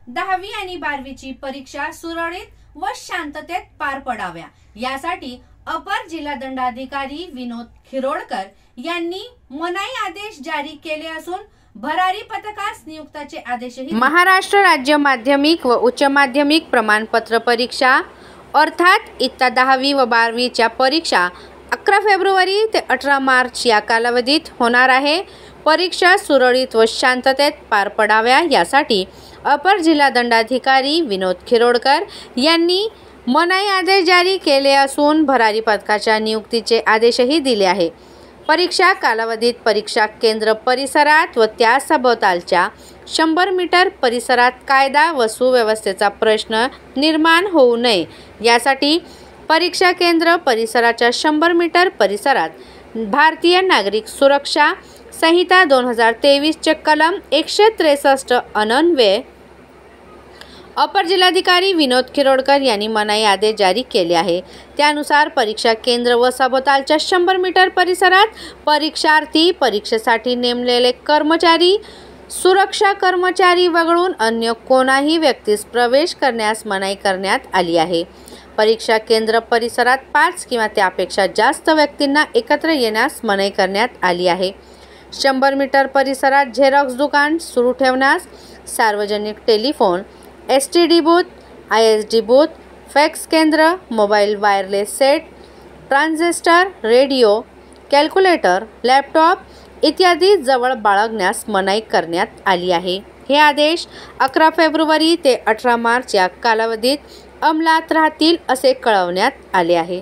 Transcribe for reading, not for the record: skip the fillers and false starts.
10वी आणि 12वीची परीक्षा सुरळीत व शांततेत पार पडाव्या यासाठी अपर जिल्हा दंडाधिकारी विनोद खिरोडकर यांनी मनाई आदेश जारी केले असून भरारी पथकास नियुक्तीचे आदेशही महाराष्ट्र राज्य माध्यमिक व उच्च माध्यमिक प्रमाणपत्र परीक्षा अर्थात इयत्ता 10वी व 12वीच्या परीक्षा 11 फेब्रुवारी ते 18 मार्च या कालावधीत होणार आहे। परीक्षा सुरळीत व शांततेत पार पडाव्या यासाठी अपर जिल्हा दंडाधिकारी विनोद खिरोडकर यांनी मनाई आदेश जारी केले असून भरारी पथकाच्या नियुक्तीचे आदेशही दिले आहे। परीक्षा कालावधीत परीक्षा केंद्र परिसरात व त्या सभोवतालच्या 100 मीटर परिसरात कायदा व सुव्यवस्थेचा प्रश्न निर्माण होऊ नये यासाठी परीक्षा केंद्र परिसराच्या 100 मीटर परिसरात भारतीय नागरिक सुरक्षा संहिता 2023 चे कलम 163 अन्वये अपर जिल्हाधिकारी विनोद खिरोडकर यांनी मनाई आदेश जारी केले आहे। त्यानुसार परीक्षा केंद्र व सभोवतालच्या 100 मीटर परिसरात परीक्षार्थी, परीक्षेसाठी नेमलेले कर्मचारी, सुरक्षा कर्मचारी वगळून अन्य कोणाही व्यक्तीस प्रवेश करण्यास मनाई करण्यात आली आहे। परीक्षा केंद्र परिसरात 5 किंवा त्यापेक्षा जास्त व्यक्तींना एकत्र येण्यास मनाई करण्यात आली आहे। 100 मीटर परिसरात झेरॉक्स दुकान सुरू ठेवण्यास, सार्वजनिक telephone, STD booth, ISD booth, fax केंद्र, mobile wireless set, transistor, radio, calculator, laptop इत्यादी जवळ बाळगण्यास मनाई करण्यात आली आहे। हे आदेश 11 फेब्रुवारी ते 18 मार्च या कालावधीत अंमलात राहतील असे कळवण्यात आले आहे।